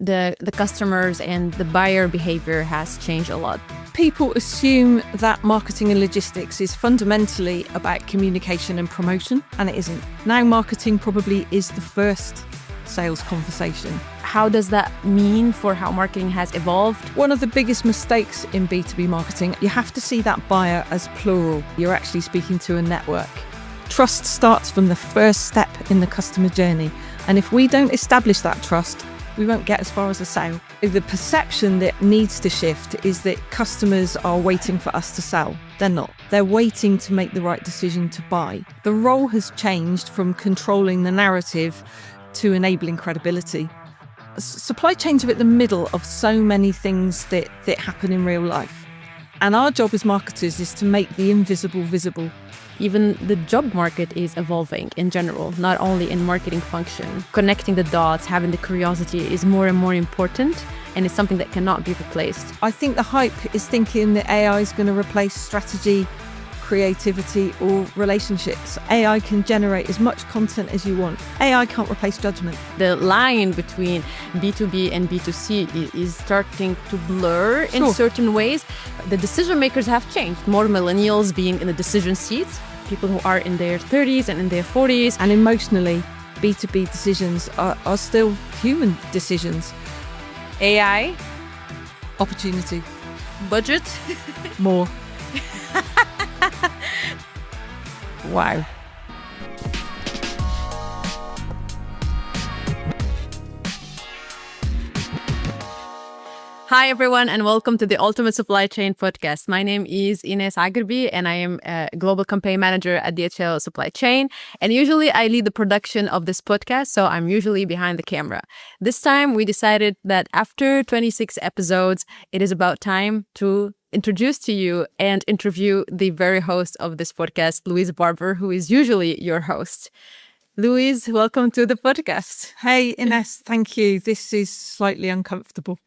the customers and the buyer behavior has changed a lot. People assume that marketing and logistics is fundamentally about communication and promotion, and it isn't. Now marketing probably is the first sales conversation. How does that mean for how marketing has evolved? One of the biggest mistakes in B2B marketing, you have to see that buyer as plural. You're actually speaking to a network. Trust starts from the first step in the customer journey, and if we don't establish that trust, we won't get as far as a sale. The perception that needs to shift is that customers are waiting for us to sell. They're not. They're waiting to make the right decision to buy. The role has changed from controlling the narrative to enabling credibility. Supply chains are at the middle of so many things that happen in real life. And our job as marketers is to make the invisible visible. Even the job market is evolving in general, not only in marketing function. Connecting the dots, having the curiosity is more and more important, and it's something that cannot be replaced. I think the hype is thinking that AI is going to replace strategy, creativity, or relationships. AI can generate as much content as you want. AI can't replace judgment. The line between B2B and B2C is starting to blur in certain ways. The decision makers have changed. More millennials being in the decision seats, people who are in their 30s and in their 40s. And emotionally, B2B decisions are still human decisions. AI. Opportunity. Budget. More. Wow. Hi, everyone, and welcome to the Ultimate Supply Chain podcast. My name is Ines Agerbi, and I am a global campaign manager at DHL Supply Chain. And usually I lead the production of this podcast, so I'm usually behind the camera. This time we decided that after 26 episodes, it is about time to introduce to you and interview the very host of this podcast, Louise Barber, who is usually your host. Louise, welcome to the podcast. Hey, Ines, thank you. This is slightly uncomfortable.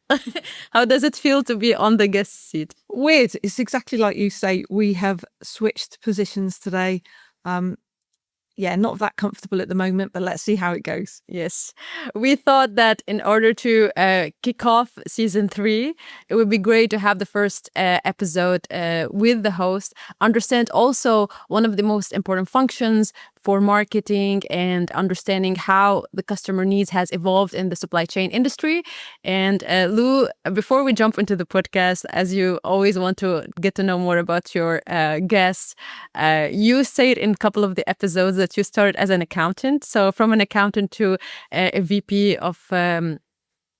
How does it feel to be on the guest seat? Weird. It's exactly like you say. We have switched positions today. Not that comfortable at the moment, but let's see how it goes. Yes. We thought that in order to kick off season 3, it would be great to have the first episode with the host, understand also one of the most important functions for marketing and understanding how the customer needs has evolved in the supply chain industry. And Lou, before we jump into the podcast, as you always want to get to know more about your guests, you said in a couple of the episodes that you started as an accountant. So from an accountant to a VP of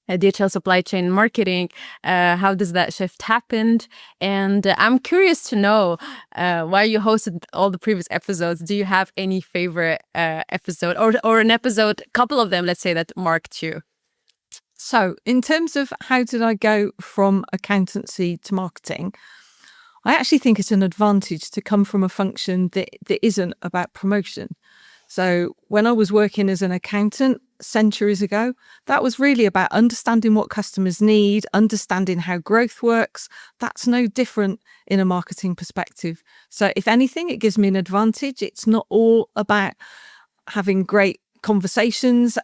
DHL Supply Chain Marketing, how does that shift happen? And I'm curious to know, while you hosted all the previous episodes, do you have any favorite episode or an episode, a couple of them, let's say, that marked you? So in terms of how did I go from accountancy to marketing, I actually think it's an advantage to come from a function that isn't about promotion. So when I was working as an accountant centuries ago, that was really about understanding what customers need, understanding how growth works. That's no different in a marketing perspective. So if anything, it gives me an advantage. It's not all about having great conversations,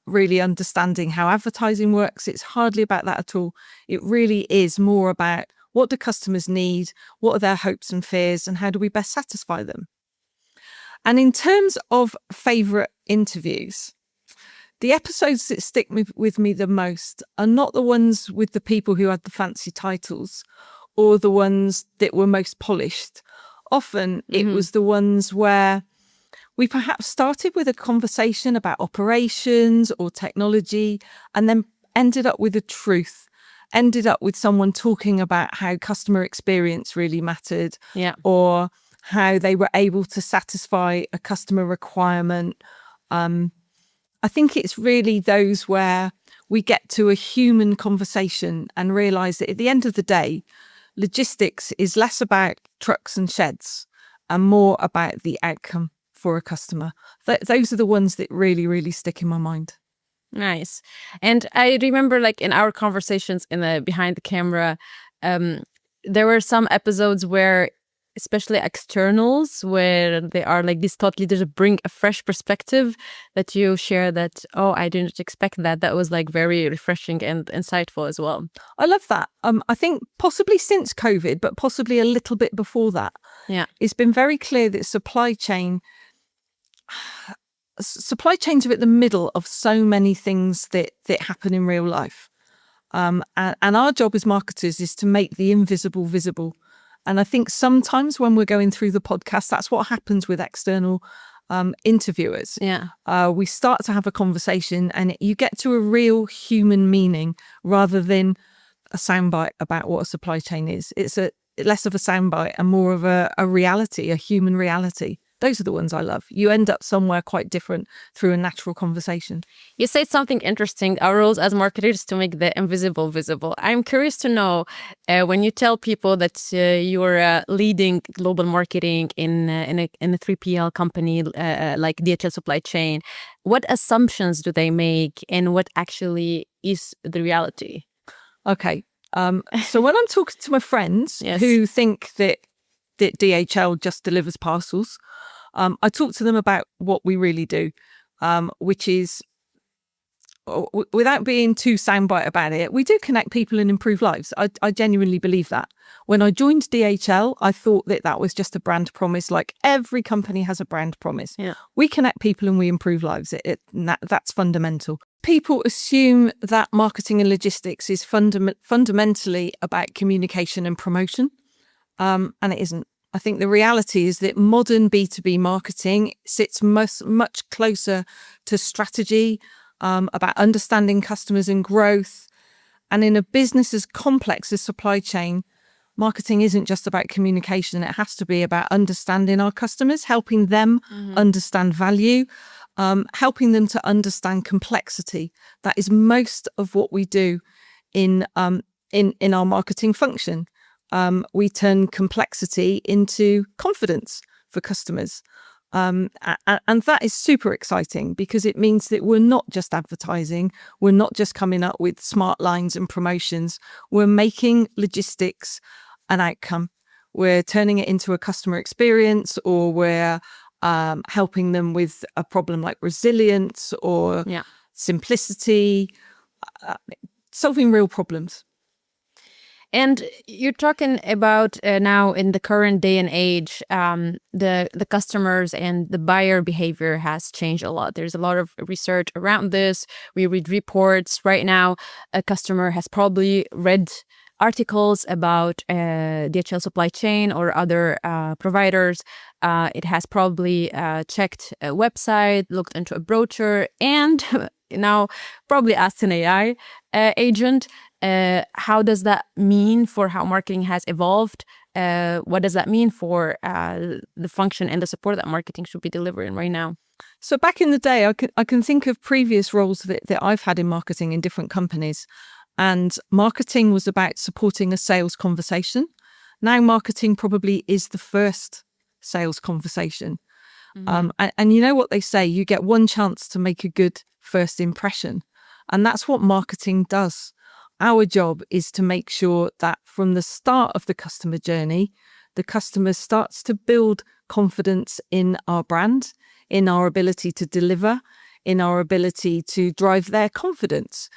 really understanding how advertising works. It's hardly about that at all. It really is more about what do customers need, what are their hopes and fears, and how do we best satisfy them? And in terms of favourite interviews, the episodes that stick with me the most are not the ones with the people who had the fancy titles or the ones that were most polished. Often it was the ones where we perhaps started with a conversation about operations or technology and then ended up with a truth, ended up with someone talking about how customer experience really mattered, or how they were able to satisfy a customer requirement. I think it's really those where we get to a human conversation and realise that at the end of the day, logistics is less about trucks and sheds and more about the outcome for a customer. Those are the ones that really, really stick in my mind. Nice. And I remember, like, in our conversations in the behind the camera, there were some episodes where especially externals, where they are like these thought leaders bring a fresh perspective that you share that, oh, I didn't expect that. That was like very refreshing and insightful as well. I love that. I think possibly since COVID, but possibly a little bit before that, Yeah. it's been very clear that supply chains are at the middle of so many things that happen in real life. And our job as marketers is to make the invisible visible. And I think sometimes when we're going through the podcast, that's what happens with external interviewers. Yeah. We start to have a conversation and you get to a real human meaning rather than a soundbite about what a supply chain is. It's less of a soundbite and more of a reality, a human reality. Those are the ones I love. You end up somewhere quite different through a natural conversation. You said something interesting. Our roles as marketers is to make the invisible visible. I'm curious to know when you tell people that you're leading global marketing in a 3PL company like DHL Supply Chain, what assumptions do they make and what actually is the reality? Okay. So when I'm talking to my friends Yes. who think that DHL just delivers parcels, I talk to them about what we really do, which is, without being too soundbite about it, we do connect people and improve lives. I genuinely believe that. When I joined DHL, I thought that was just a brand promise, like every company has a brand promise. Yeah. We connect people and we improve lives. That's fundamental. People assume that marketing and logistics is fundamentally about communication and promotion, and it isn't. I think the reality is that modern B2B marketing sits much closer to strategy, about understanding customers and growth. And in a business as complex as supply chain, marketing isn't just about communication. It has to be about understanding our customers, helping them understand value, helping them to understand complexity. That is most of what we do in our marketing function. We turn complexity into confidence for customers. And that is super exciting because it means that we're not just advertising. We're not just coming up with smart lines and promotions. We're making logistics an outcome. We're turning it into a customer experience, or we're helping them with a problem like resilience or simplicity, solving real problems. And you're talking about now in the current day and age, the customers and the buyer behavior has changed a lot. There's a lot of research around this. We read reports. Right now, a customer has probably read articles about DHL Supply Chain or other providers. It has probably checked a website, looked into a brochure, and now probably asked an AI agent. How does that mean for how marketing has evolved? What does that mean for the function and the support that marketing should be delivering right now? So back in the day, I can think of previous roles that I've had in marketing in different companies. And marketing was about supporting a sales conversation. Now marketing probably is the first sales conversation. And you know what they say, you get one chance to make a good first impression. And that's what marketing does. Our job is to make sure that from the start of the customer journey, the customer starts to build confidence in our brand, in our ability to deliver, in our ability to drive their confidence.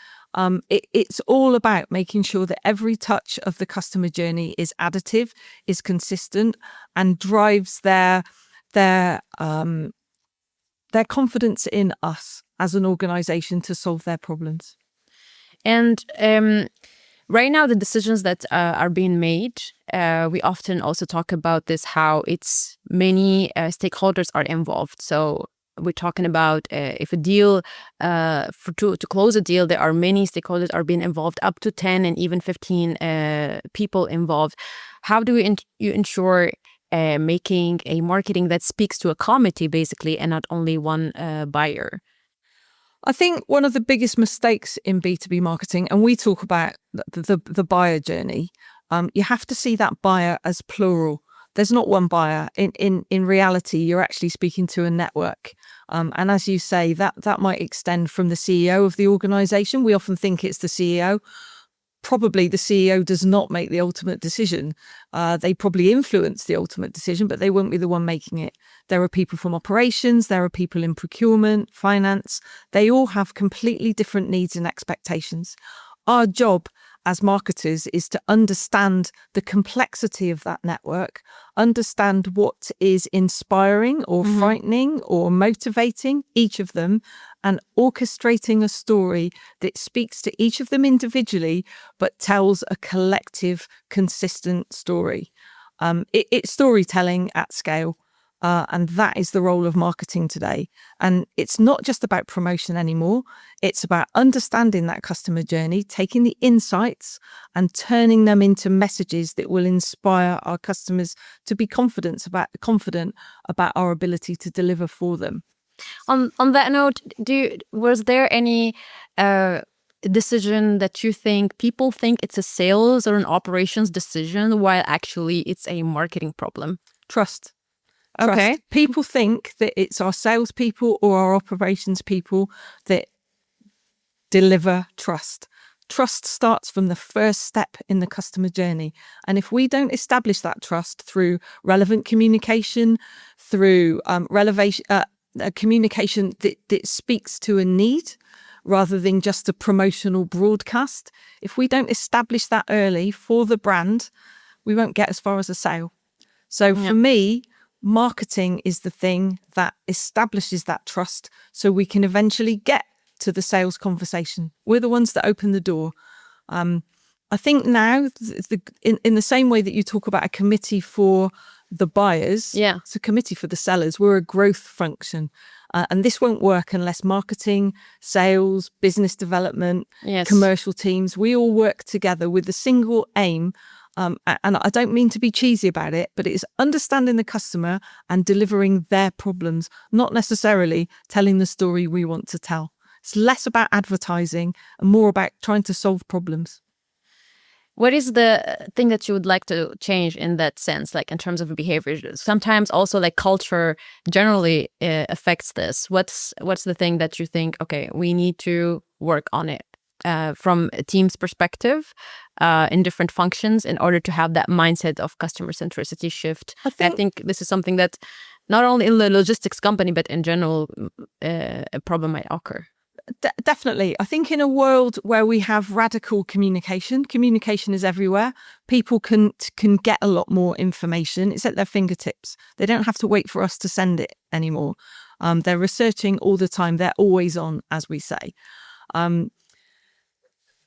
It's all about making sure that every touch of the customer journey is additive, is consistent, and drives their confidence in us as an organization to solve their problems. And right now, the decisions that are being made, we often also talk about this, how it's many stakeholders are involved. So we're talking about if a deal, to close a deal, there are many stakeholders are being involved, up to 10 and even 15 people involved. How do you ensure making a marketing that speaks to a committee, basically, and not only one buyer? I think one of the biggest mistakes in B2B marketing, and we talk about the buyer journey, you have to see that buyer as plural. There's not one buyer. In reality, you're actually speaking to a network. And as you say, that might extend from the CEO of the organization. We often think it's the CEO, probably the CEO does not make the ultimate decision. They probably influence the ultimate decision, but they won't be the one making it. There are people from operations, there are people in procurement, finance. They all have completely different needs and expectations. Our job as marketers is to understand the complexity of that network, understand what is inspiring or frightening or motivating each of them, and orchestrating a story that speaks to each of them individually, but tells a collective, consistent story. It's storytelling at scale. And that is the role of marketing today. And it's not just about promotion anymore. It's about understanding that customer journey, taking the insights and turning them into messages that will inspire our customers to be confident about our ability to deliver for them. On that note, was there any decision that you think people think it's a sales or an operations decision while actually it's a marketing problem? Trust. Okay. People think that it's our salespeople or our operations people that deliver trust. Trust starts from the first step in the customer journey. And if we don't establish that trust through relevant communication, through communication that speaks to a need rather than just a promotional broadcast, if we don't establish that early for the brand, we won't get as far as a sale. So for me, marketing is the thing that establishes that trust so we can eventually get to the sales conversation. We're the ones that open the door. I think now, in the same way that you talk about a committee for the buyers, it's a committee for the sellers. We're a growth function. And this won't work unless marketing, sales, business development, commercial teams, we all work together with the single aim. And I don't mean to be cheesy about it, but it is understanding the customer and delivering their problems, not necessarily telling the story we want to tell. It's less about advertising and more about trying to solve problems. What is the thing that you would like to change in that sense, like in terms of behavior? Sometimes also like culture generally affects this. What's the thing that you think, okay, we need to work on it? From a team's perspective in different functions in order to have that mindset of customer centricity shift. I think this is something that not only in the logistics company, but in general, a problem might occur. Definitely. I think in a world where we have radical communication is everywhere. People can get a lot more information. It's at their fingertips. They don't have to wait for us to send it anymore. They're researching all the time. They're always on, as we say.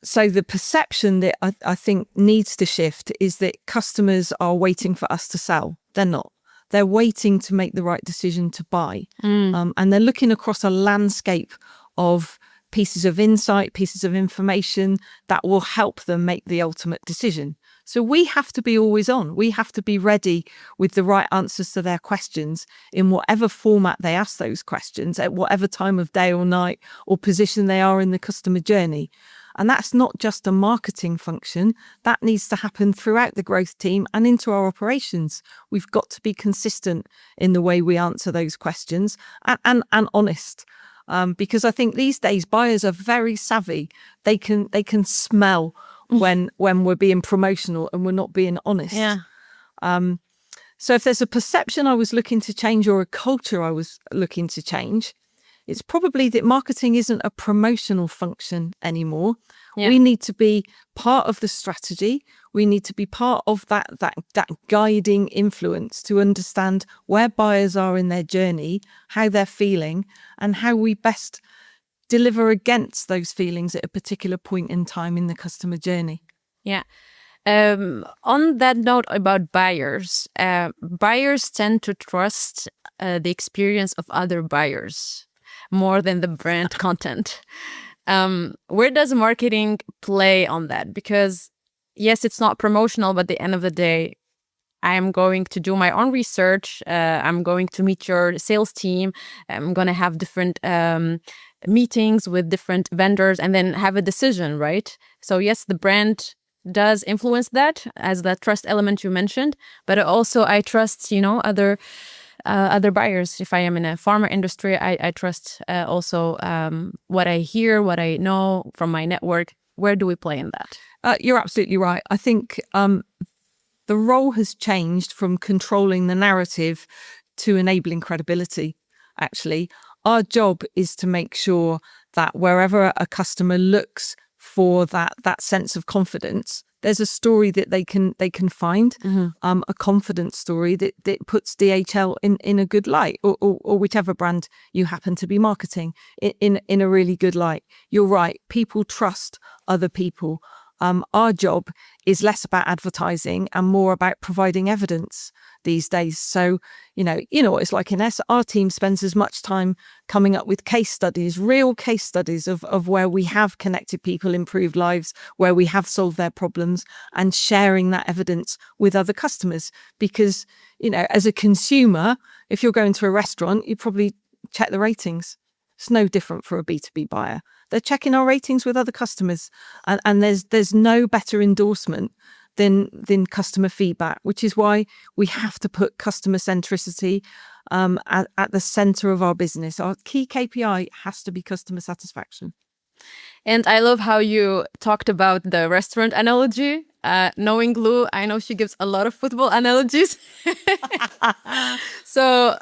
So the perception that I think needs to shift is that customers are waiting for us to sell. They're not. They're waiting to make the right decision to buy. And they're looking across a landscape of pieces of insight, pieces of information that will help them make the ultimate decision. So we have to be always on. We have to be ready with the right answers to their questions in whatever format they ask those questions, at whatever time of day or night or position they are in the customer journey. And that's not just a marketing function. That needs to happen throughout the growth team and into our operations. We've got to be consistent in the way we answer those questions and honest. Because I think these days buyers are very savvy. They can smell when we're being promotional and we're not being honest. So if there's a perception I was looking to change or a culture I was looking to change, it's probably that marketing isn't a promotional function anymore. We need to be part of the strategy. We need to be part of that guiding influence to understand where buyers are in their journey, how they're feeling, and how we best deliver against those feelings at a particular point in time in the customer journey. Yeah. On that note about buyers, buyers tend to trust the experience of other buyers more than the brand content. Where does marketing play on that? Because yes, it's not promotional, but at the end of the day, I am going to do my own research. I'm going to meet your sales team. I'm going to have different meetings with different vendors and then have a decision, right? So yes, the brand does influence that as that trust element you mentioned, but also I trust, other buyers. If I am in a pharma industry, I trust also what I hear, what I know from my network. Where do we play in that? You're absolutely right. I think the role has changed from controlling the narrative to enabling credibility, actually. Our job is to make sure that wherever a customer looks for that sense of confidence, there's a story that they can find, a confident story that puts DHL in a good light, or whichever brand you happen to be marketing in a really good light. You're right. People trust other people. Our job is less about advertising and more about providing evidence these days. So, you know what it's like in our team spends as much time coming up with case studies, real case studies of where we have connected people, improved lives, where we have solved their problems, and sharing that evidence with other customers. Because, as a consumer, if you're going to a restaurant, you probably check the ratings. It's no different for a B2B buyer. They're checking our ratings with other customers, and there's no better endorsement than customer feedback, which is why we have to put customer centricity at the center of our business. Our key KPI has to be customer satisfaction. And I love how you talked about the restaurant analogy. Knowing Lou, I know she gives a lot of football analogies. So,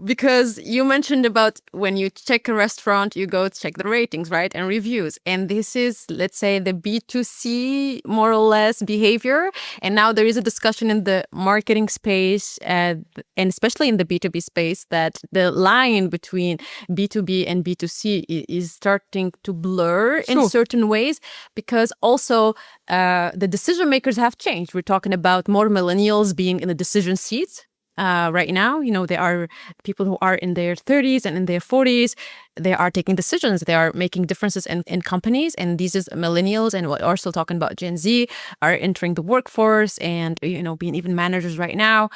because you mentioned about when you check a restaurant, you go to check the ratings, right? And reviews. And this is, let's say, the B2C more or less behavior. And now there is a discussion in the marketing space, and especially in the B2B space, that the line between B2B and B2C is starting to blur in certain ways, because also the decision makers have changed. We're talking about more millennials being in the decision seats right now. They are people who are in their 30s and in their 40s. They are taking decisions. They are making differences in companies. And these is millennials, and we're also talking about Gen Z, are entering the workforce and, being even managers right now.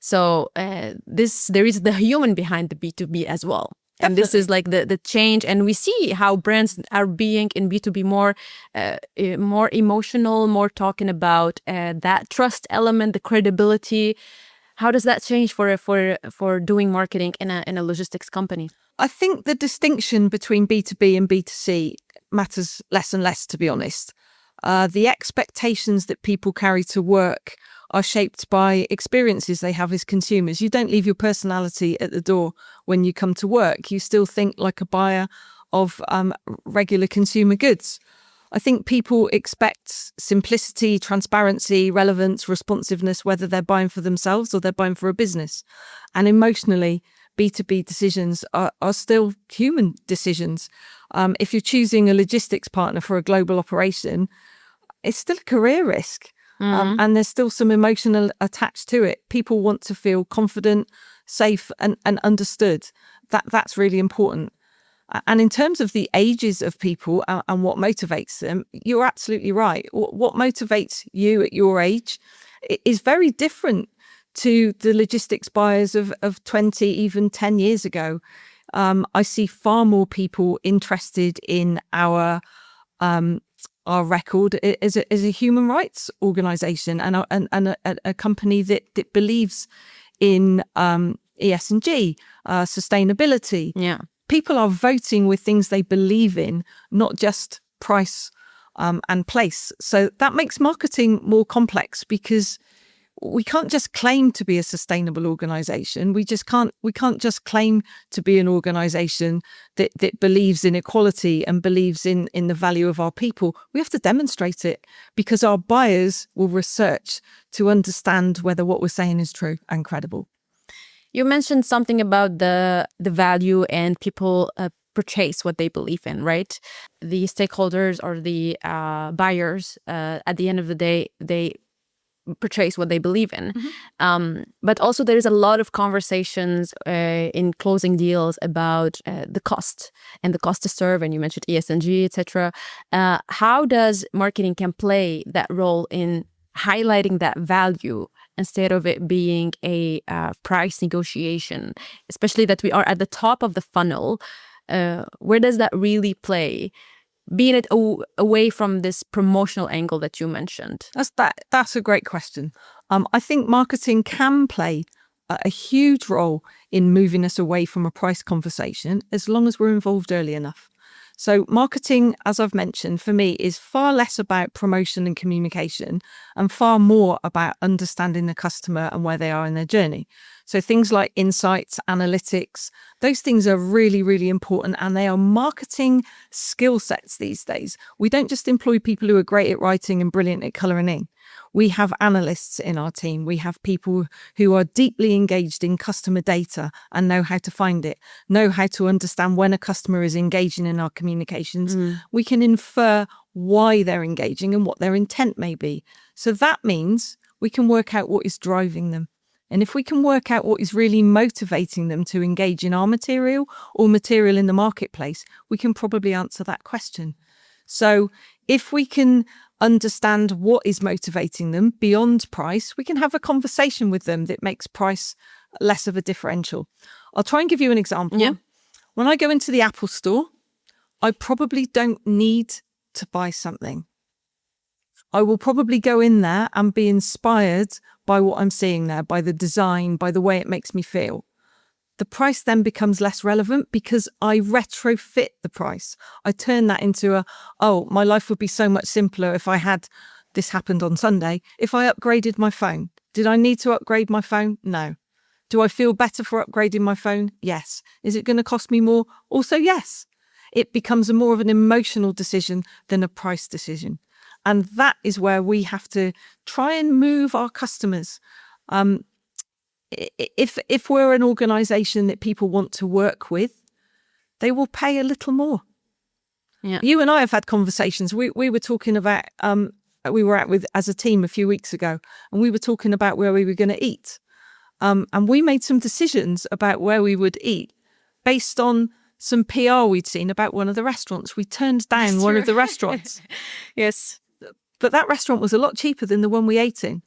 So there is the human behind the B2B as well. And this is like the change, and we see how brands are being in B2B more emotional, more talking about that trust element, the credibility. How does that change for doing marketing in a logistics company? I think the distinction between B2B and B2C matters less and less, to be honest. The expectations that people carry to work are shaped by experiences they have as consumers. You don't leave your personality at the door when you come to work. You still think like a buyer of regular consumer goods. I think people expect simplicity, transparency, relevance, responsiveness, whether they're buying for themselves or they're buying for a business. And emotionally, B2B decisions are still human decisions. If you're choosing a logistics partner for a global operation, it's still a career risk. And there's still some emotional attached to it. People want to feel confident, safe, and understood. That's really important. And in terms of the ages of people and what motivates them, you're absolutely right. What motivates you at your age is very different to the logistics buyers of 20, even 10 years ago. I see far more people interested in our record as a human rights organisation and a company that believes in ESG, sustainability. Yeah. People are voting with things they believe in, not just price and place. So that makes marketing more complex, because we can't just claim to be a sustainable organisation. We can't just claim to be an organisation that believes in equality and believes in the value of our people. We have to demonstrate it, because our buyers will research to understand whether what we're saying is true and credible. You mentioned something about the value, and people purchase what they believe in, right? The stakeholders or the buyers, at the end of the day, they purchase what they believe in. But also there's a lot of conversations in closing deals about the cost and the cost to serve, and you mentioned ESG, etc. How does marketing can play that role in highlighting that value instead of it being a price negotiation, especially that we are at the top of the funnel? Where does that really play? Being it away from this promotional angle that you mentioned? That's a great question. I think marketing can play a huge role in moving us away from a price conversation, as long as we're involved early enough. So marketing, as I've mentioned, for me is far less about promotion and communication and far more about understanding the customer and where they are in their journey. So things like insights, analytics, those things are really, really important, and they are marketing skill sets these days. We don't just employ people who are great at writing and brilliant at colouring in. We have analysts in our team. We have people who are deeply engaged in customer data and know how to find it, know how to understand when a customer is engaging in our communications. We can infer why they're engaging and what their intent may be. So that means we can work out what is driving them. And if we can work out what is really motivating them to engage in our material or material in the marketplace, we can probably answer that question. So if we can understand what is motivating them beyond price, we can have a conversation with them that makes price less of a differential. I'll try and give you an example. Yeah. When I go into the Apple store, I probably don't need to buy something. I will probably go in there and be inspired by what I'm seeing there, by the design, by the way it makes me feel. The price then becomes less relevant because I retrofit the price. I turn that into my life would be so much simpler if I had, this happened on Sunday, if I upgraded my phone. Did I need to upgrade my phone? No. Do I feel better for upgrading my phone? Yes. Is it going to cost me more? Also, yes. It becomes more of an emotional decision than a price decision. And that is where we have to try and move our customers. If we're an organisation that people want to work with, they will pay a little more. Yeah. You and I have had conversations. We were talking about, we were out with as a team a few weeks ago, and we were talking about where we were going to eat. And we made some decisions about where we would eat based on some PR we'd seen about one of the restaurants. We turned down one of the restaurants. Yes. But that restaurant was a lot cheaper than the one we ate in.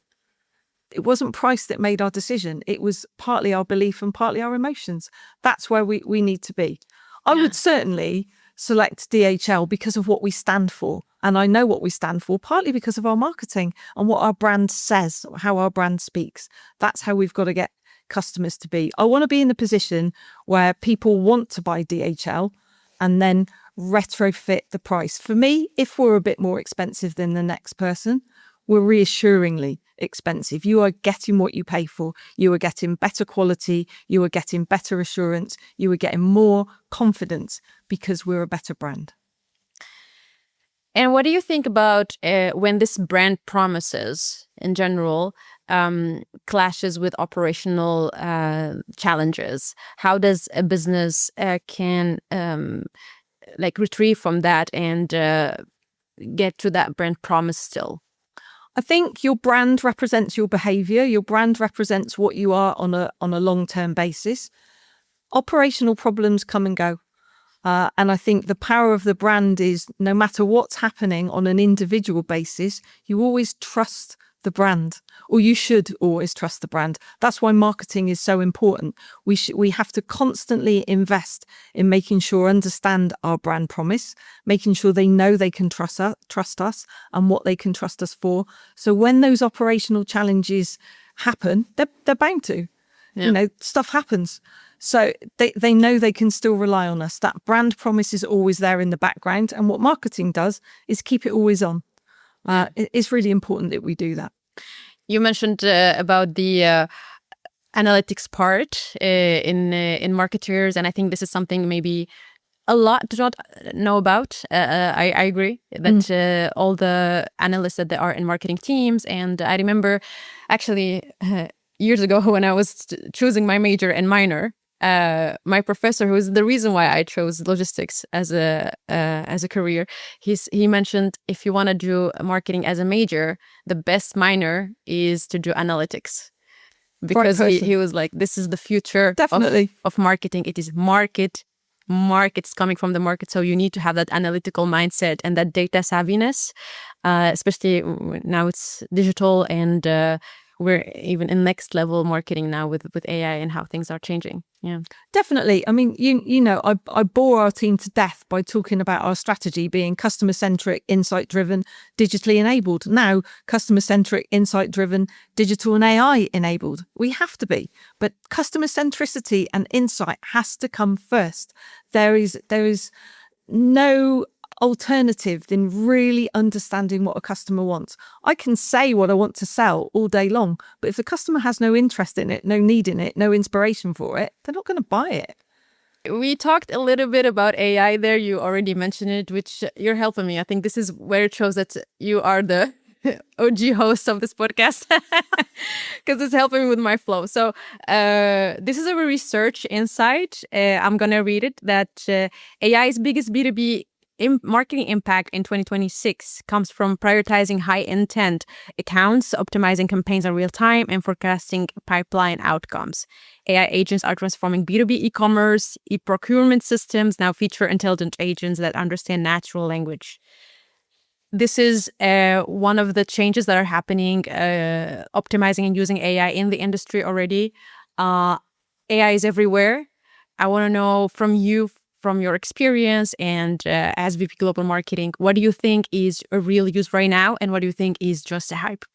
It wasn't price that made our decision. It was partly our belief and partly our emotions. That's where we need to be. I would certainly select DHL because of what we stand for. And I know what we stand for, partly because of our marketing and what our brand says, how our brand speaks. That's how we've got to get customers to be. I want to be in the position where people want to buy DHL and then retrofit the price. For me, if we're a bit more expensive than the next person, we're reassuringly expensive. You are getting what you pay for. You are getting better quality. You are getting better assurance. You are getting more confidence because we're a better brand. And what do you think about when this brand promises in general clashes with operational challenges? How does a business can retrieve from that and get to that brand promise still? I think your brand represents your behavior. Your brand represents what you are on a long-term basis. Operational problems come and go. And I think the power of the brand is no matter what's happening on an individual basis, you always trust the brand, or you should always trust the brand. That's why marketing is so important. We have to constantly invest in making sure understand our brand promise, making sure they know they can trust us and what they can trust us for. So when those operational challenges happen, they're bound to. Yeah. Stuff happens. So they know they can still rely on us. That brand promise is always there in the background. And what marketing does is keep it always on. It's really important that we do that. You mentioned about the analytics part in marketers, and I think this is something maybe a lot do not know about. I agree that all the analysts that are in marketing teams, and I remember actually years ago when I was choosing my major and minor, my professor, who is the reason why I chose logistics as a career, he mentioned if you want to do marketing as a major, the best minor is to do analytics, because he was like, this is the future Definitely. of marketing. It is markets coming from the market, so you need to have that analytical mindset and that data savviness, especially now it's digital and we're even in next level marketing now with AI and how things are changing. Yeah, definitely. I mean, I bore our team to death by talking about our strategy being customer centric, insight driven, digitally enabled. Now, customer centric, insight driven, digital and AI enabled. We have to be, but customer centricity and insight has to come first. There is no alternative than really understanding what a customer wants. I can say what I want to sell all day long, but if the customer has no interest in it, no need in it, no inspiration for it, they're not going to buy it. We talked a little bit about AI there. You already mentioned it, which you're helping me. I think this is where it shows that you are the OG host of this podcast because it's helping me with my flow. So this is a research insight. I'm going to read it that AI's biggest B2B marketing impact in 2026 comes from prioritizing high intent accounts, optimizing campaigns in real time, and forecasting pipeline outcomes. AI agents are transforming B2B e-commerce, e-procurement systems now feature intelligent agents that understand natural language. This is one of the changes that are happening, optimizing and using AI in the industry already. AI is everywhere. I want to know from you, from your experience and as VP Global Marketing, what do you think is a real use right now and what do you think is just a hype?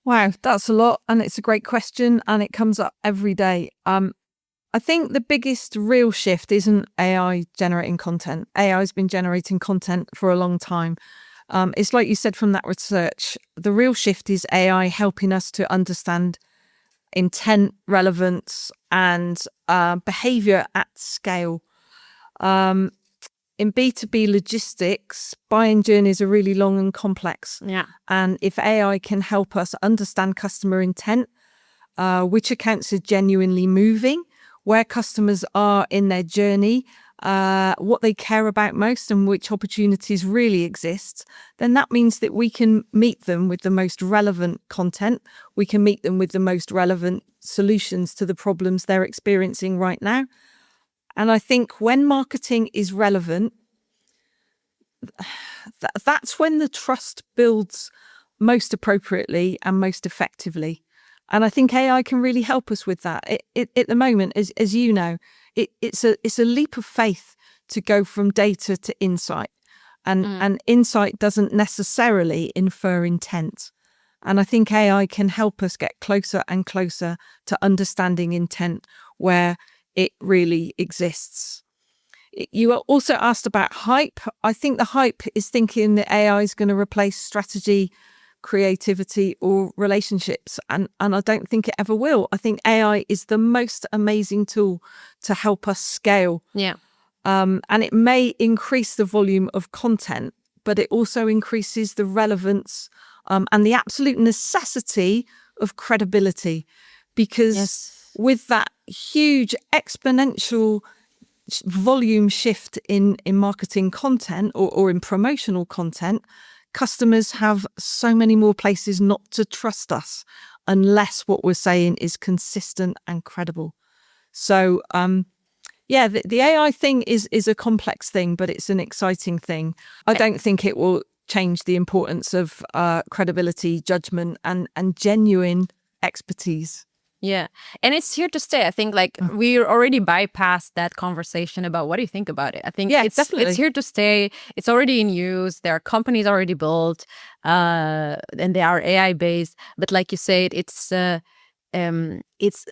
Wow, that's a lot. And it's a great question. And it comes up every day. I think the biggest real shift isn't AI generating content. AI has been generating content for a long time. It's like you said from that research, the real shift is AI helping us to understand intent, relevance, and behavior at scale. In B2B logistics, buying journeys are really long and complex. Yeah. And if AI can help us understand customer intent, which accounts are genuinely moving, where customers are in their journey, what they care about most and which opportunities really exist, then that means that we can meet them with the most relevant content. We can meet them with the most relevant solutions to the problems they're experiencing right now. And I think when marketing is relevant, that's when the trust builds most appropriately and most effectively. And I think AI can really help us with that. At the moment, as you know, it's a leap of faith to go from data to insight. And insight doesn't necessarily infer intent. And I think AI can help us get closer and closer to understanding intent where it really exists. You were also asked about hype. I think the hype is thinking that AI is going to replace strategy, creativity, or relationships. And I don't think it ever will. I think AI is the most amazing tool to help us scale. Yeah. And it may increase the volume of content, but it also increases the relevance and the absolute necessity of credibility. Because with that huge exponential volume shift in marketing content or in promotional content, customers have so many more places not to trust us unless what we're saying is consistent and credible. So, the AI thing is a complex thing, but it's an exciting thing. I don't think it will change the importance of credibility, judgment, and genuine expertise. Yeah. And it's here to stay. I think we're already bypassed that conversation about what do you think about it. I think it's here to stay. It's already in use. There are companies already built and they are AI based. But like you said, it's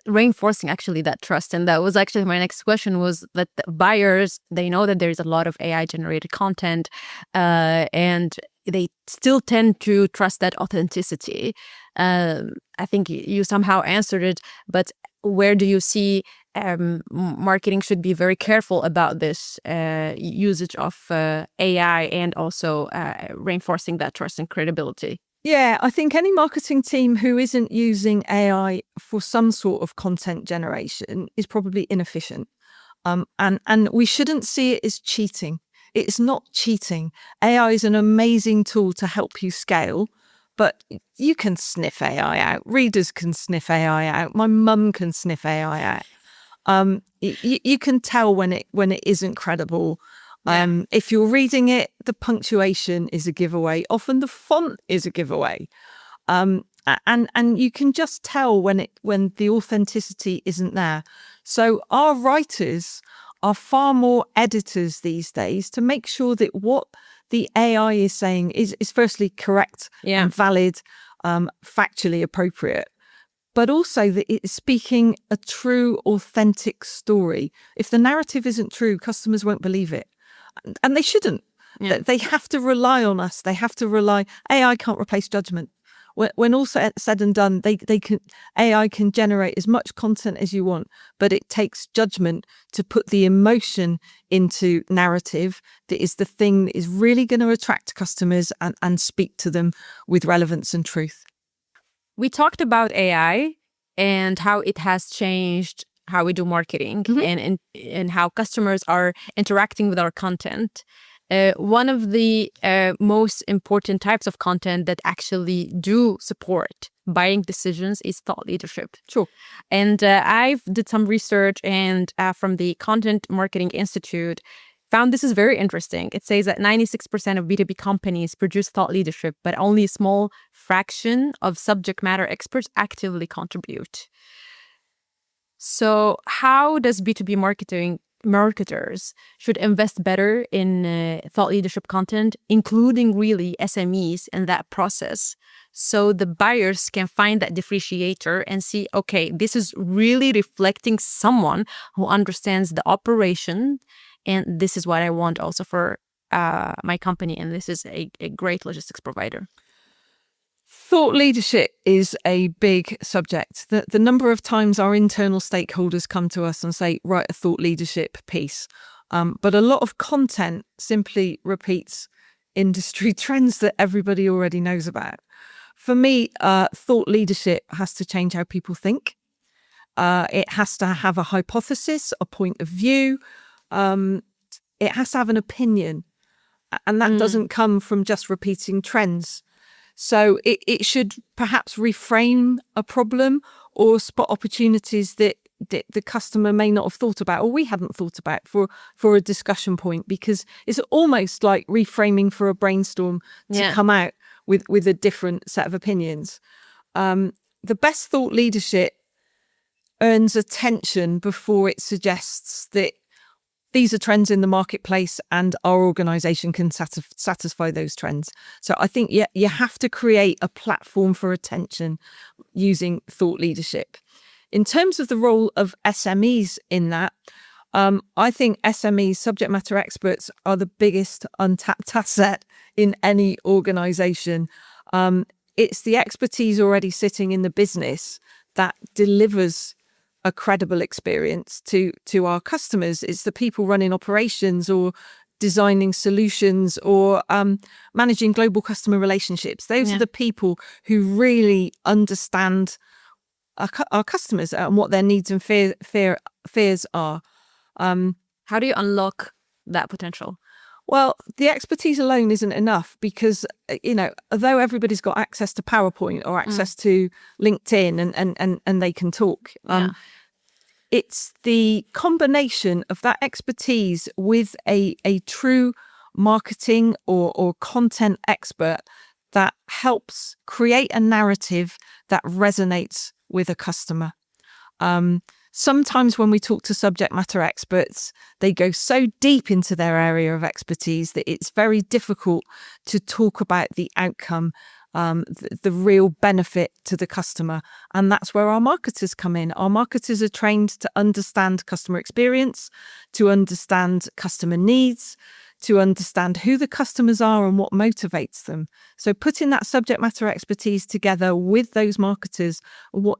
reinforcing actually that trust. And that was actually my next question was that the buyers, they know that there's a lot of AI generated content and they still tend to trust that authenticity. I think you somehow answered it, but where do you see marketing should be very careful about this usage of AI and also reinforcing that trust and credibility? Yeah, I think any marketing team who isn't using AI for some sort of content generation is probably inefficient. And we shouldn't see it as cheating. It's not cheating. AI is an amazing tool to help you scale, but you can sniff AI out. Readers can sniff AI out. My mum can sniff AI out. You can tell when it isn't credible. If you're reading it, the punctuation is a giveaway. Often the font is a giveaway. And you can just tell when the authenticity isn't there. So our writers are far more editors these days to make sure that what the AI is saying is firstly correct and valid, factually appropriate, but also that it's speaking a true, authentic story. If the narrative isn't true, customers won't believe it. and they shouldn't. Yeah. They have to rely on us. They have to rely. AI can't replace judgment. When all said and done, AI can generate as much content as you want, but it takes judgment to put the emotion into narrative that is the thing that is really going to attract customers and speak to them with relevance and truth. We talked about AI and how it has changed how we do marketing and how customers are interacting with our content. One of the most important types of content that actually do support buying decisions is thought leadership. Sure. And I've did some research and from the Content Marketing Institute found this is very interesting. It says that 96% of B2B companies produce thought leadership, but only a small fraction of subject matter experts actively contribute. So how does B2B marketers should invest better in thought leadership content, including really SMEs in that process, so the buyers can find that differentiator and see, okay, this is really reflecting someone who understands the operation, and this is what I want also for my company, and this is a great logistics provider. Thought leadership is a big subject. The number of times our internal stakeholders come to us and say, write a thought leadership piece. But a lot of content simply repeats industry trends that everybody already knows about. For me, thought leadership has to change how people think. It has to have a hypothesis, a point of view. It has to have an opinion. And that doesn't come from just repeating trends. So it should perhaps reframe a problem or spot opportunities that the customer may not have thought about or we hadn't thought about for a discussion point, because it's almost like reframing for a brainstorm to come out with a different set of opinions. The best thought leadership earns attention before it suggests that these are trends in the marketplace and our organization can satisfy those trends. So I think you have to create a platform for attention using thought leadership. In terms of the role of SMEs in that, I think SMEs, subject matter experts, are the biggest untapped asset in any organization. It's the expertise already sitting in the business that delivers a credible experience to our customers. It's the people running operations or designing solutions or managing global customer relationships. Those are the people who really understand our customers and what their needs and fears are. How do you unlock that potential? Well, the expertise alone isn't enough because, although everybody's got access to PowerPoint or access to LinkedIn and they can talk, it's the combination of that expertise with a true marketing or content expert that helps create a narrative that resonates with a customer. Sometimes when we talk to subject matter experts, they go so deep into their area of expertise that it's very difficult to talk about the outcome, the real benefit to the customer. And that's where our marketers come in. Our marketers are trained to understand customer experience, to understand customer needs, to understand who the customers are and what motivates them. So putting that subject matter expertise together with those marketers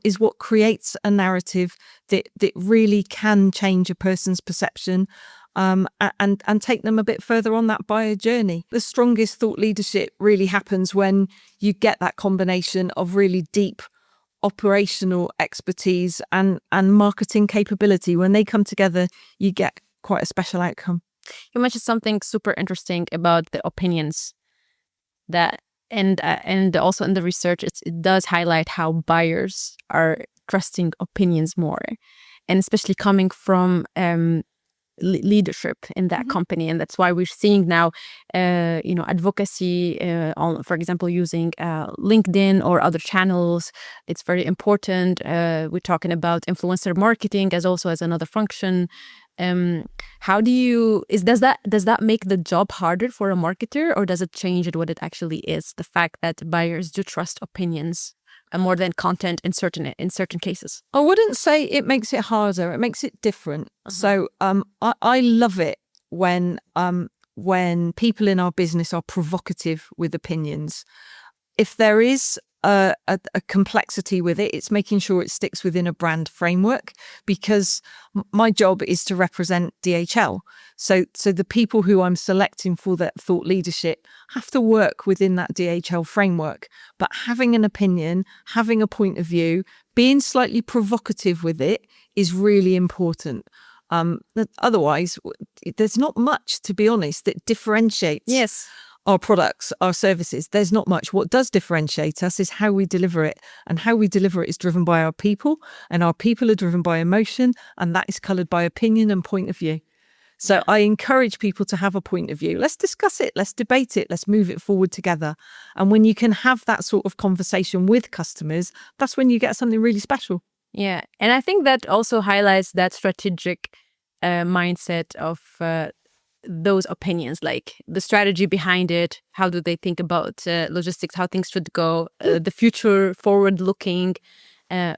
is what creates a narrative that really can change a person's perception and take them a bit further on that buyer journey. The strongest thought leadership really happens when you get that combination of really deep operational expertise and marketing capability. When they come together, you get quite a special outcome. You mentioned something super interesting about the opinions that, and also in the research, it does highlight how buyers are trusting opinions more, and especially coming from leadership in that company. And that's why we're seeing now, advocacy on, for example, using LinkedIn or other channels. It's very important. We're talking about influencer marketing as another function. How does that make the job harder for a marketer, or does it change it what it actually is? The fact that buyers do trust opinions more than content in certain cases. I wouldn't say it makes it harder. It makes it different. So I love it when when people in our business are provocative with opinions. If there is a complexity with it, it's making sure it sticks within a brand framework, because my job is to represent DHL. So the people who I'm selecting for that thought leadership have to work within that DHL framework. But having an opinion, having a point of view, being slightly provocative with it is really important. Otherwise, there's not much, to be honest, that differentiates our products, our services. There's not much. What does differentiate us is how we deliver it. And how we deliver it is driven by our people, and our people are driven by emotion, and that is coloured by opinion and point of view. So I encourage people to have a point of view. Let's discuss it. Let's debate it. Let's move it forward together. And when you can have that sort of conversation with customers, that's when you get something really special. Yeah. And I think that also highlights that strategic mindset of those opinions, like the strategy behind it. How do they think about logistics, how things should go, the future forward looking,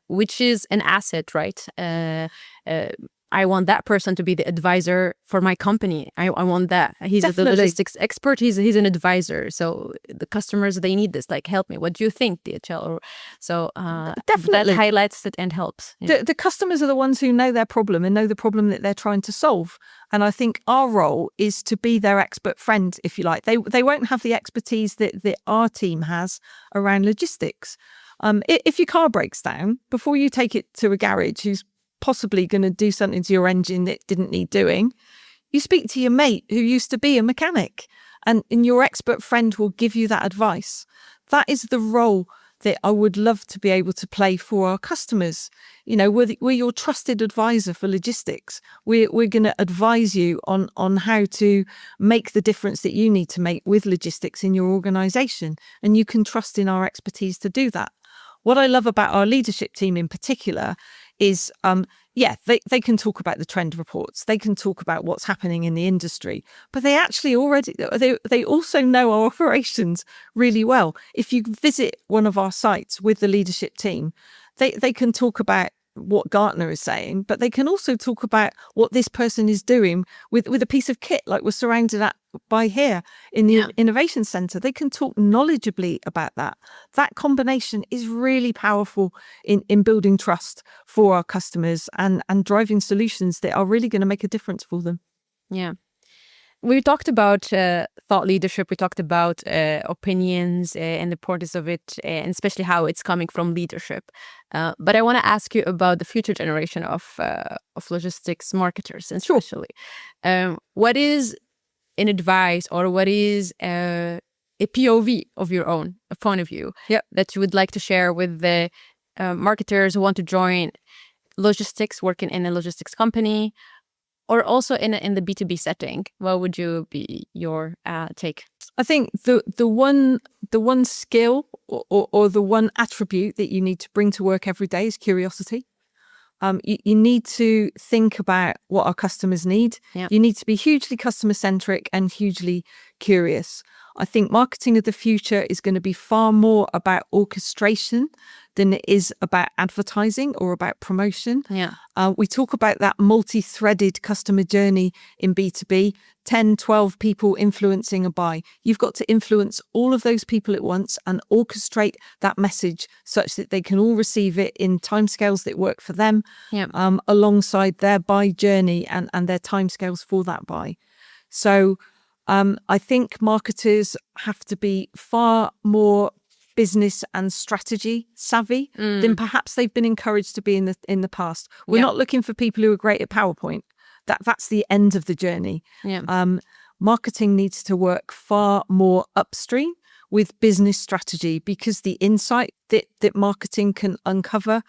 which is an asset, right? I want that person to be the advisor for my company. I want that. He's the logistics expert. He's an advisor. So the customers, they need this. Like, help me. What do you think, DHL? So definitely that highlights it and helps. Yeah. The customers are the ones who know their problem and know the problem that they're trying to solve. And I think our role is to be their expert friend, if you like. They won't have the expertise that our team has around logistics. If your car breaks down, before you take it to a garage who's possibly going to do something to your engine that didn't need doing, you speak to your mate who used to be a mechanic, and your expert friend will give you that advice. That is the role that I would love to be able to play for our customers. You know, we're your trusted advisor for logistics. We're going to advise you on how to make the difference that you need to make with logistics in your organization, and you can trust in our expertise to do that. What I love about our leadership team in particular is, they can talk about the trend reports. They can talk about what's happening in the industry, but they actually they also know our operations really well. If you visit one of our sites with the leadership team, they can talk about what Gartner is saying, but they can also talk about what this person is doing with a piece of kit like we're surrounded by here in the Innovation Centre. They can talk knowledgeably about that. That combination is really powerful in building trust for our customers and driving solutions that are really going to make a difference for them. Yeah. We talked about thought leadership. We talked about opinions and the importance of it, and especially how it's coming from leadership. But I want to ask you about the future generation of logistics marketers, especially. What is an advice, or what is a POV of your own, a point of view that you would like to share with the marketers who want to join logistics, working in a logistics company, or also in the B2B setting? What would you be your take? I think the one skill or the one attribute that you need to bring to work every day is curiosity. You need to think about what our customers need. Yeah. You need to be hugely customer centric and hugely curious. I think marketing of the future is going to be far more about orchestration than it is about advertising or about promotion. Yeah. We talk about that multi-threaded customer journey in B2B, 10, 12 people influencing a buy. You've got to influence all of those people at once and orchestrate that message such that they can all receive it in timescales that work for them, alongside their buy journey and their timescales for that buy. So I think marketers have to be far more business and strategy savvy than perhaps they've been encouraged to be in the past. We're not looking for people who are great at PowerPoint. That's the end of the journey. Marketing needs to work far more upstream with business strategy, because the insight that marketing can uncover,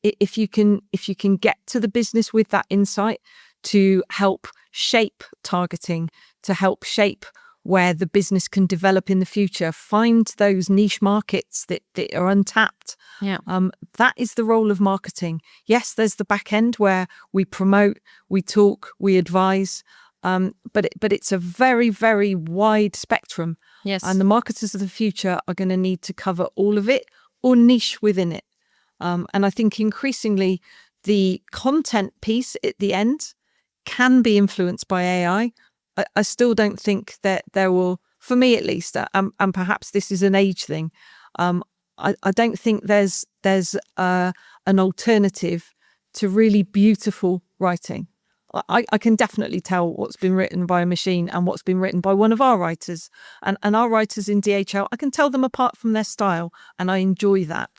if you can get to the business with that insight to help shape targeting, to help shape where the business can develop in the future, find those niche markets that are untapped. That is the role of marketing. Yes, there's the back end where we promote, we talk, we advise, but it's a very, very wide spectrum. Yes. And the marketers of the future are going to need to cover all of it or niche within it. And I think increasingly the content piece at the end can be influenced by AI. I still don't think that there will, for me at least, and perhaps this is an age thing. I don't think there's an alternative to really beautiful writing. I can definitely tell what's been written by a machine and what's been written by one of our writers. And our writers in DHL, I can tell them apart from their style, and I enjoy that.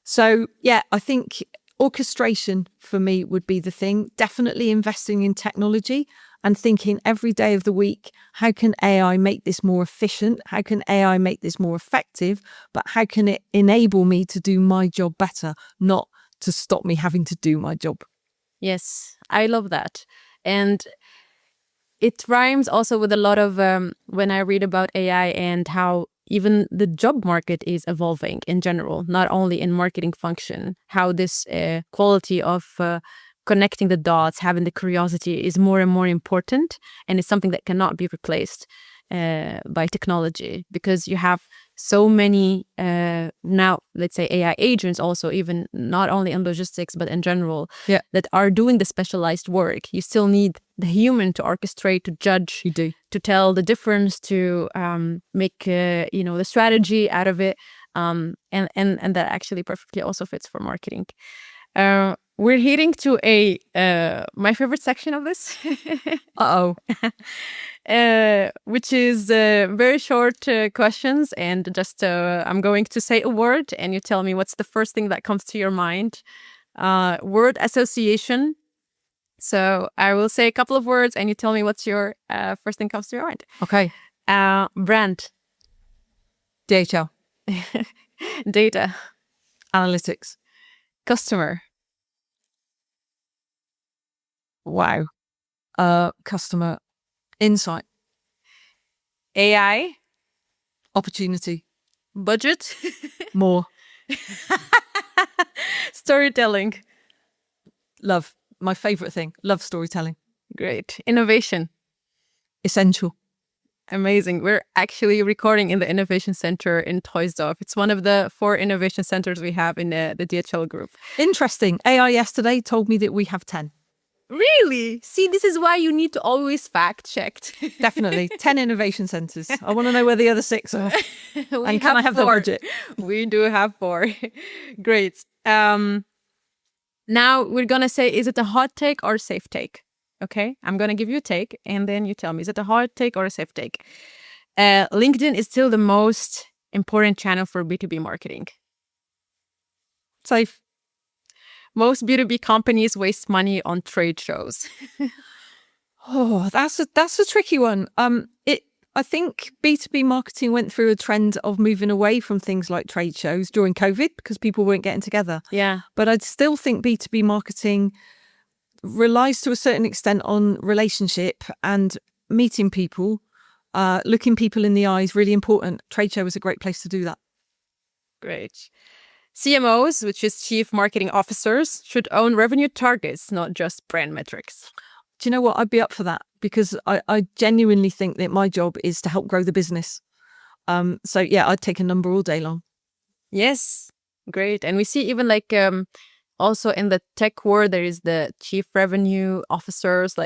So, yeah, I think orchestration for me would be the thing. Definitely investing in technology and thinking every day of the week, how can AI make this more efficient? How can AI make this more effective? But how can it enable me to do my job better, not to stop me having to do my job? Yes, I love that. And it rhymes also with a lot of when I read about AI and how even the job market is evolving in general, not only in marketing function, how this quality of connecting the dots, having the curiosity is more and more important. And it's something that cannot be replaced by technology, because you have so many now, let's say AI agents also, even not only in logistics, but in general, that are doing the specialized work. You still need the human to orchestrate, to judge, You do. to tell the difference, to make the strategy out of it, and that actually perfectly also fits for marketing. We're heading to my favorite section of this. Which is very short questions, and just I'm going to say a word and you tell me what's the first thing that comes to your mind. Word association. So I will say a couple of words and you tell me what's your first thing comes to your mind. Okay. Brand. DHL. Data. Analytics. Customer. Wow. Customer insight. AI. Opportunity. Budget. More. Storytelling. Love. My favorite thing. Love storytelling. Great. Innovation. Essential. Amazing. We're actually recording in the Innovation Center in Troisdorf. It's one of the 4 innovation centers we have in the DHL group. Interesting. AI yesterday told me that we have 10. Really? See, this is why you need to always fact check. Definitely. 10 innovation centers. I want to know where the other 6 are. And can I have 4. the budget? We do have 4. Great. Now we're going to say, is it a hot take or a safe take? Okay, I'm going to give you a take and then you tell me, is it a hot take or a safe take? LinkedIn is still the most important channel for B2B marketing. Safe. Most B2B companies waste money on trade shows. Oh, that's a tricky one. I think B2B marketing went through a trend of moving away from things like trade shows during COVID because people weren't getting together. Yeah. But I'd still think B2B marketing relies to a certain extent on relationship and meeting people, looking people in the eyes, really important. Trade show is a great place to do that. Great. CMOs, which is Chief Marketing Officers, should own revenue targets, not just brand metrics. Do you know what? I'd be up for that because I genuinely think that my job is to help grow the business. So yeah, I'd take a number all day long. Yes, great. And we see even also in the tech world, there is the Chief Revenue Officers,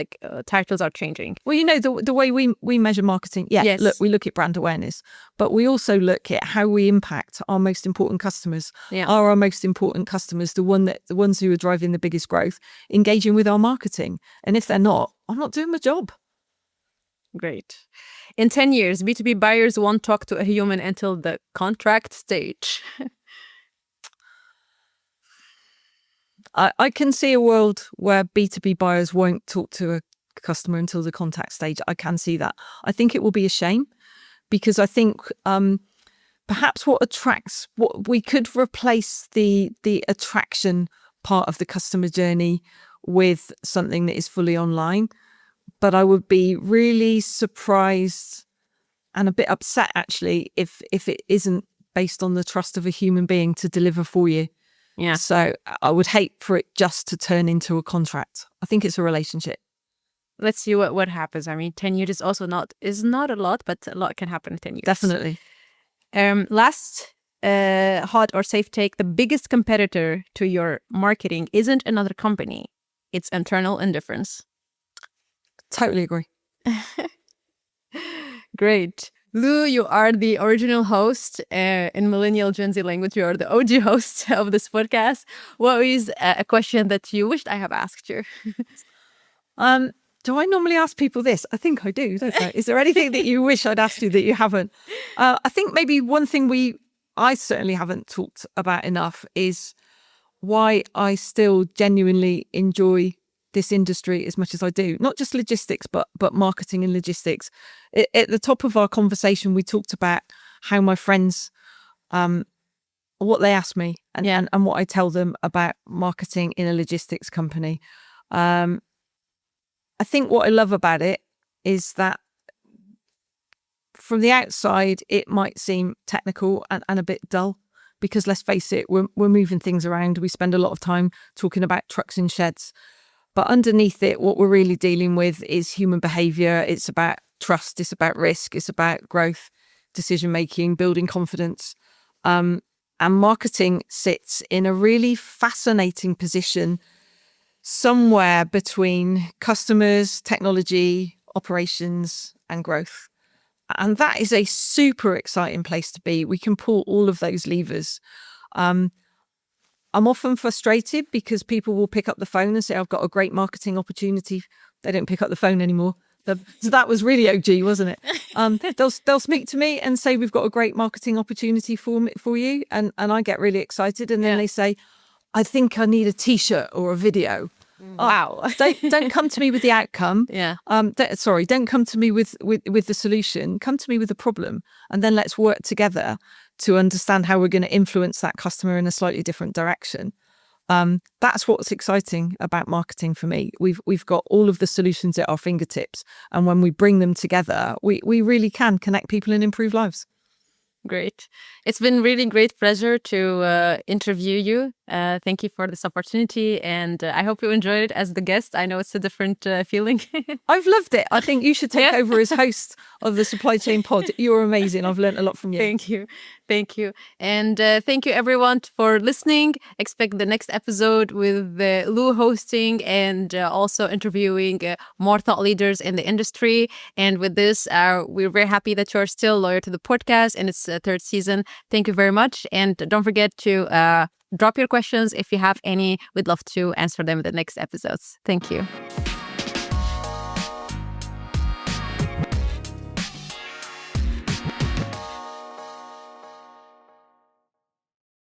titles are changing. Well, the way we measure marketing, Yes. Look, we look at brand awareness, but we also look at how we impact our most important customers. Yeah. Are our most important customers the ones who are driving the biggest growth, engaging with our marketing? And if they're not, I'm not doing my job. Great. In 10 years, B2B buyers won't talk to a human until the contract stage. I can see a world where B2B buyers won't talk to a customer until the contact stage. I can see that. I think it will be a shame because I think perhaps what we could replace the attraction part of the customer journey with something that is fully online. But I would be really surprised and a bit upset actually if it isn't based on the trust of a human being to deliver for you. Yeah. So I would hate for it just to turn into a contract. I think it's a relationship. Let's see what happens. I mean, 10 years is also not a lot, but a lot can happen in 10 years. Definitely. Last hot or safe take, the biggest competitor to your marketing isn't another company. It's internal indifference. Totally agree. Great. Lou, you are the original host in Millennial Gen Z language. You are the OG host of this podcast. What is a question that you wished I have asked you? Do I normally ask people this? I think I do, don't I? Is there anything that you wish I'd asked you that you haven't? I think maybe one thing I certainly haven't talked about enough is why I still genuinely enjoy this industry as much as I do. Not just logistics, but marketing and logistics. At the top of our conversation, we talked about how my friends, what they ask me and what I tell them about marketing in a logistics company. I think what I love about it is that from the outside, it might seem technical and a bit dull because let's face it, we're moving things around. We spend a lot of time talking about trucks and sheds. But underneath it, what we're really dealing with is human behavior. It's about trust. It's about risk. It's about growth, decision-making, building confidence. And marketing sits in a really fascinating position somewhere between customers, technology, operations, and growth. And that is a super exciting place to be. We can pull all of those levers. I'm often frustrated because people will pick up the phone and say, I've got a great marketing opportunity. They don't pick up the phone anymore. So that was really OG, wasn't it? They'll speak to me and say, we've got a great marketing opportunity for you. And I get really excited. And then they say, I think I need a T-shirt or a video. Wow. Don't come to me with the outcome. Yeah. Don't come to me with the solution. Come to me with the problem. And then let's work together to understand how we're going to influence that customer in a slightly different direction. That's what's exciting about marketing for me. We've got all of the solutions at our fingertips. And when we bring them together, we really can connect people and improve lives. Great. It's been really great pleasure to interview you. Thank you for this opportunity. And I hope you enjoyed it as the guest. I know it's a different feeling. I've loved it. I think you should take over as host of the Supply Chain Pod. You're amazing. I've learned a lot from you. Thank you. Thank you. And thank you everyone for listening. Expect the next episode with Lou hosting and also interviewing more thought leaders in the industry. And with this, we're very happy that you're still loyal to the podcast and its third season. Thank you very much. And don't forget to drop your questions if you have any. We'd love to answer them in the next episodes. Thank you.